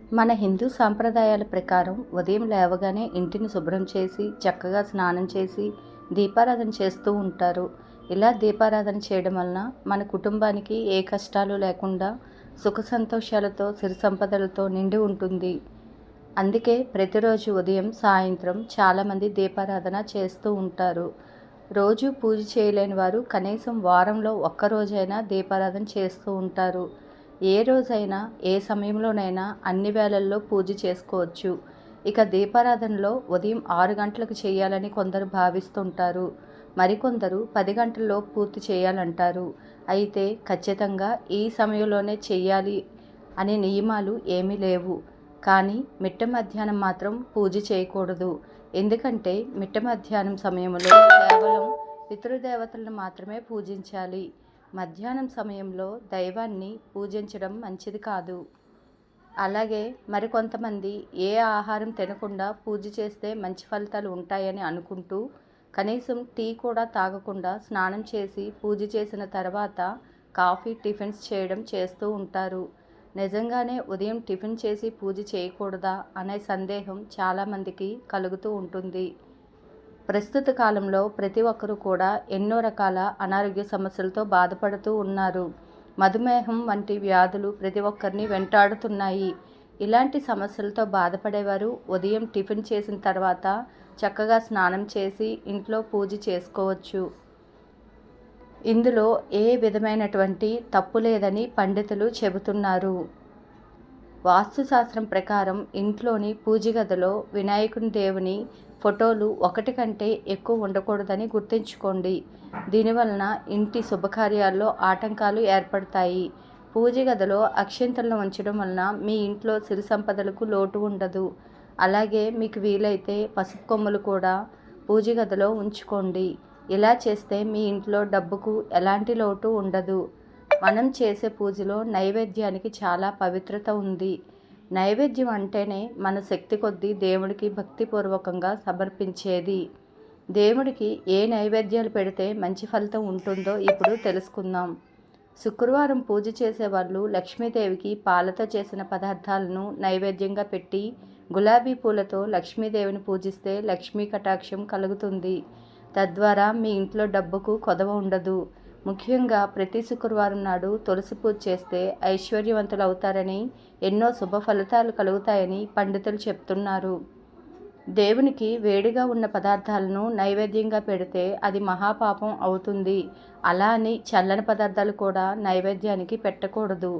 మన హిందూ సాంప్రదాయాల ప్రకారం ఉదయం లేవగానే ఇంటిని శుభ్రం చేసి చక్కగా స్నానం చేసి దీపారాధన చేస్తూ ఉంటారు. ఇలా దీపారాధన చేయడం వలన మన కుటుంబానికి ఏ కష్టాలు లేకుండా సుఖ సంతోషాలతో సిరి సంపదలతో నిండి ఉంటుంది. అందుకే ప్రతిరోజు ఉదయం సాయంత్రం చాలామంది దీపారాధన చేస్తూ ఉంటారు. రోజు పూజ చేయలేని వారు కనీసం వారంలో ఒక్కరోజైనా దీపారాధన చేస్తూ ఉంటారు. ఏ రోజైనా ఏ సమయంలోనైనా అన్ని వేళల్లో పూజ చేసుకోవచ్చు. ఇక దీపారాధనలో ఉదయం 6 గంటలకు చేయాలని కొందరు భావిస్తుంటారు. మరికొందరు 10 గంటల్లో పూర్తి చేయాలంటారు. అయితే ఖచ్చితంగా ఈ సమయంలోనే చెయ్యాలి అనే నియమాలు ఏమీ లేవు. కానీ మిట్ట మధ్యాహ్నం మాత్రం పూజ చేయకూడదు. ఎందుకంటే మిట్ట మధ్యాహ్నం సమయంలో కేవలం పితృదేవతలను మాత్రమే పూజించాలి. మధ్యాహ్నం సమయంలో దైవాన్ని పూజించడం మంచిది కాదు. అలాగే మరికొంతమంది ఏ ఆహారం తినకుండా పూజ చేస్తే మంచి ఫలితాలు ఉంటాయని అనుకుంటూ కనీసం టీ కూడా తాగకుండా స్నానం చేసి పూజ చేసిన తర్వాత కాఫీ టిఫిన్స్ చేయడం చేస్తూ ఉంటారు. నిజంగానే ఉదయం టిఫిన్ చేసి పూజ చేయకూడదా అనే సందేహం చాలామందికి కలుగుతూ ఉంటుంది. ప్రస్తుత కాలంలో ప్రతి ఒక్కరూ కూడా ఎన్నో రకాల అనారోగ్య సమస్యలతో బాధపడుతూ ఉన్నారు. మధుమేహం వంటి వ్యాధులు ప్రతి ఒక్కరిని వెంటాడుతున్నాయి. ఇలాంటి సమస్యలతో బాధపడేవారు ఉదయం టిఫిన్ చేసిన తర్వాత చక్కగా స్నానం చేసి ఇంట్లో పూజ చేసుకోవచ్చు. ఇందులో ఏ విధమైనటువంటి తప్పు లేదని పండితులు చెబుతున్నారు. వాస్తుశాస్త్రం ప్రకారం ఇంట్లోని పూజ గదిలో వినాయకుని దేవుని ఫోటోలు ఒకటి కంటే ఎక్కువ ఉండకూడదని గుర్తుంచుకోండి. దీనివలన ఇంటి శుభకార్యాల్లో ఆటంకాలు ఏర్పడతాయి. పూజ గదిలో అక్షింతలను ఉంచడం వలన మీ ఇంట్లో సిరి సంపదలకు లోటు ఉండదు. అలాగే మీకు వీలైతే పసుపు కొమ్ములు కూడా పూజ గదిలో ఉంచుకోండి. ఇలా చేస్తే మీ ఇంట్లో డబ్బుకు ఎలాంటి లోటు ఉండదు. మనం చేసే పూజలో నైవేద్యానికి చాలా పవిత్రత ఉంది. నైవేద్యం అంటేనే మన శక్తి కొద్దీ దేవుడికి భక్తిపూర్వకంగా సమర్పించేది. దేవుడికి ఏ నైవేద్యాలు పెడితే మంచి ఫలితం ఉంటుందో ఇప్పుడు తెలుసుకుందాం. శుక్రవారం పూజ చేసేవాళ్ళు లక్ష్మీదేవికి పాలతో చేసిన పదార్థాలను నైవేద్యంగా పెట్టి గులాబీ పూలతో లక్ష్మీదేవిని పూజిస్తే లక్ష్మీ కటాక్షం కలుగుతుంది. తద్వారా మీ ఇంట్లో డబ్బుకు కొదవ ఉండదు. ముఖ్యంగా ప్రతి శుక్రవారం నాడు తులసి పూజ చేస్తే ఐశ్వర్యవంతులు అవుతారని, ఎన్నో శుభ ఫలితాలు కలుగుతాయని పండితులు చెప్తున్నారు. దేవునికి వేడిగా ఉన్న పదార్థాలను నైవేద్యంగా పెడితే అది మహాపాపం అవుతుంది. అలా అని చల్లని పదార్థాలు కూడా నైవేద్యానికి పెట్టకూడదు.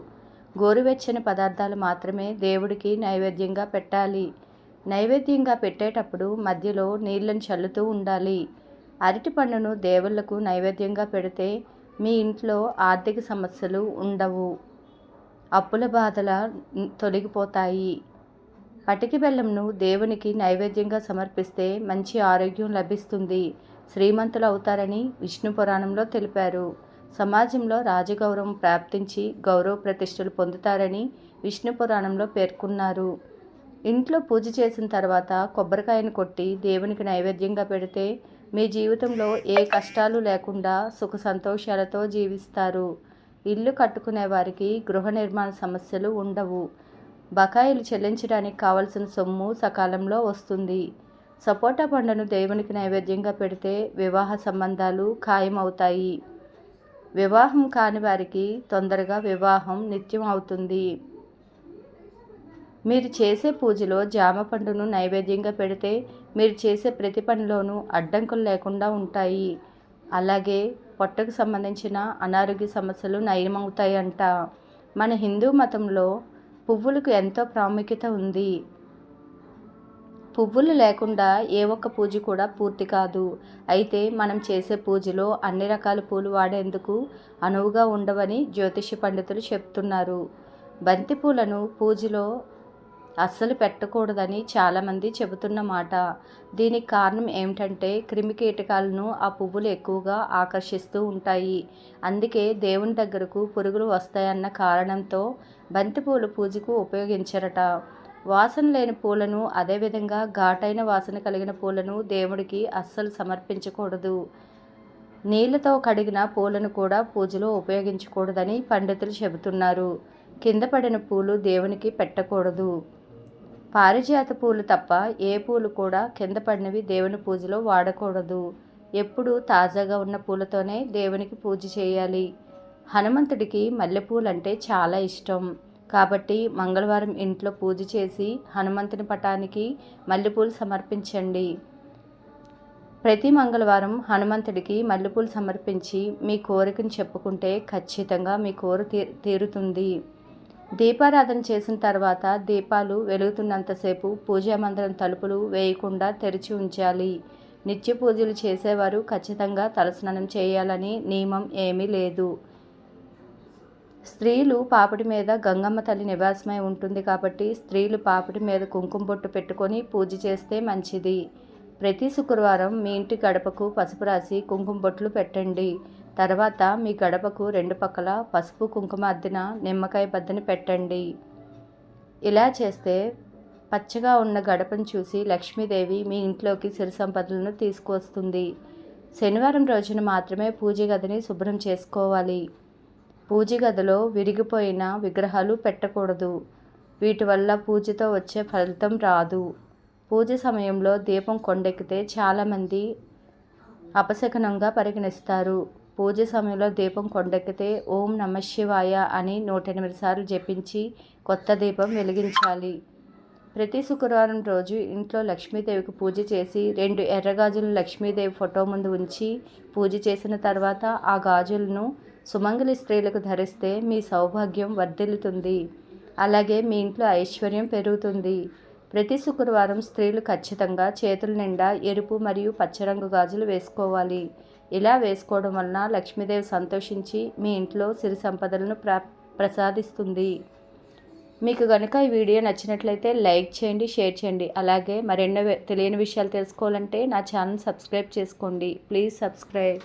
గోరువెచ్చని పదార్థాలు మాత్రమే దేవుడికి నైవేద్యంగా పెట్టాలి. నైవేద్యంగా పెట్టేటప్పుడు మధ్యలో నీళ్ళని చల్లుతూ ఉండాలి. అరటి పండును దేవుళ్లకు నైవేద్యంగా పెడితే మీ ఇంట్లో ఆర్థిక సమస్యలు ఉండవు. అప్పుల బాధల తొలగిపోతాయి. పటికి బెల్లంను దేవునికి నైవేద్యంగా సమర్పిస్తే మంచి ఆరోగ్యం లభిస్తుంది. శ్రీమంతులు అవుతారని విష్ణు పురాణంలో తెలిపారు. సమాజంలో రాజగౌరవం ప్రాప్తించి గౌరవ ప్రతిష్టలు పొందుతారని విష్ణు పురాణంలో పేర్కొన్నారు. ఇంట్లో పూజ చేసిన తర్వాత కొబ్బరికాయను కొట్టి దేవునికి నైవేద్యంగా పెడితే మీ జీవితంలో ఏ కష్టాలు లేకుండా సుఖ సంతోషాలతో జీవిస్తారు. ఇల్లు కట్టుకునే వారికి గృహ నిర్మాణ సమస్యలు ఉండవు. బకాయిలు చెల్లించడానికి కావలసిన సొమ్ము సకాలంలో వస్తుంది. సపోటా పండును దేవునికి నైవేద్యంగా పెడితే వివాహ సంబంధాలు ఖాయమవుతాయి. వివాహం కాని వారికి తొందరగా వివాహం నిత్యం అవుతుంది. మీరు చేసే పూజలో జామ పండును నైవేద్యంగా పెడితే మీరు చేసే ప్రతి పనిలోనూ అడ్డంకులు లేకుండా ఉంటాయి. అలాగే పొట్టకు సంబంధించిన అనారోగ్య సమస్యలు నయమవుతాయంట. మన హిందూ మతంలో పువ్వులకు ఎంతో ప్రాముఖ్యత ఉంది. పువ్వులు లేకుండా ఏ ఒక్క పూజ కూడా పూర్తి కాదు. అయితే మనం చేసే పూజలో అన్ని రకాల పూలు వాడేందుకు అనువుగా ఉండవని జ్యోతిష పండితులు చెప్తున్నారు. బంతి పూలను పూజలో అస్సలు పెట్టకూడదని చాలామంది చెబుతున్న మాట. దీనికి కారణం ఏమిటంటే క్రిమి కీటకాలను ఆ పువ్వులు ఎక్కువగా ఆకర్షిస్తూ ఉంటాయి. అందుకే దేవుని దగ్గరకు పురుగులు వస్తాయన్న కారణంతో బంతిపూలు పూజకు ఉపయోగించరట. వాసన లేని పూలను, అదేవిధంగా ఘాటైన వాసన కలిగిన పూలను దేవుడికి అస్సలు సమర్పించకూడదు. నీళ్లతో కడిగిన పూలను కూడా పూజలో ఉపయోగించకూడదని పండితులు చెబుతున్నారు. కింద పడిన పూలు దేవునికి పెట్టకూడదు. పారిజాత పూలు తప్ప ఏ పూలు కూడా కింద పడినవి దేవుని పూజలో వాడకూడదు. ఎప్పుడూ తాజాగా ఉన్న పూలతోనే దేవునికి పూజ చేయాలి. హనుమంతుడికి మల్లెపూలంటే చాలా ఇష్టం. కాబట్టి మంగళవారం ఇంట్లో పూజ చేసి హనుమంతుని పటానికి మల్లెపూలు సమర్పించండి. ప్రతి మంగళవారం హనుమంతుడికి మల్లెపూలు సమర్పించి మీ కోరికను చెప్పుకుంటే ఖచ్చితంగా మీ తీరుతుంది. దీపారాధన చేసిన తర్వాత దీపాలు వెలుగుతున్నంతసేపు పూజా మందిరం తలుపులు వేయకుండా తెరిచి ఉంచాలి. నిత్య పూజలు చేసేవారు ఖచ్చితంగా తలస్నానం చేయాలని నియమం ఏమీ లేదు. స్త్రీలు పాపిడి మీద గంగమ్మ తల్లి నివాసమై ఉంటుంది కాబట్టి స్త్రీలు పాపిడి మీద కుంకుమ బొట్టు పెట్టుకొని పూజ చేస్తే మంచిది. ప్రతి శుక్రవారం మీ ఇంటి గడపకు పసుపు రాసి కుంకుమ బొట్లు పెట్టండి. తర్వాత మీ గడపకు 2 పక్కల పసుపు కుంకుమ అద్దిన నిమ్మకాయ బద్దని పెట్టండి. ఇలా చేస్తే పచ్చగా ఉన్న గడపను చూసి లక్ష్మీదేవి మీ ఇంట్లోకి సిరి సంపదలను తీసుకువస్తుంది. శనివారం రోజున మాత్రమే పూజ గదిని శుభ్రం చేసుకోవాలి. పూజ గదిలో విరిగిపోయిన విగ్రహాలు పెట్టకూడదు. వీటి వల్ల పూజతో వచ్చే ఫలితం రాదు. పూజ సమయంలో దీపం కొండెక్కితే చాలామంది అపశకునంగా పరిగణిస్తారు. పూజ సమయంలో దీపం కొండెక్కితే ఓం నమఃశివాయ అని 108 సార్లు జపించి కొత్త దీపం వెలిగించాలి. ప్రతి శుక్రవారం రోజు ఇంట్లో లక్ష్మీదేవికి పూజ చేసి 2 ఎర్ర గాజులను లక్ష్మీదేవి ఫోటో ముందు ఉంచి పూజ చేసిన తర్వాత ఆ గాజులను సుమంగళి స్త్రీలకు ధరిస్తే మీ సౌభాగ్యం వర్ధిల్లుతుంది. అలాగే మీ ఇంట్లో ఐశ్వర్యం పెరుగుతుంది. ప్రతి శుక్రవారం స్త్రీలు ఖచ్చితంగా చేతుల నిండా ఎరుపు మరియు పచ్చరంగు గాజులు వేసుకోవాలి. ఇలా వేసుకోవడం వలన లక్ష్మీదేవి సంతోషించి మీ ఇంట్లో సిరి సంపదలను ప్రసాదిస్తుంది. మీకు కనుక ఈ వీడియో నచ్చినట్లయితే లైక్ చేయండి, షేర్ చేయండి. అలాగే మరెన్నో తెలియని విషయాలు తెలుసుకోవాలంటే నా ఛానల్ సబ్స్క్రైబ్ చేసుకోండి. Please subscribe.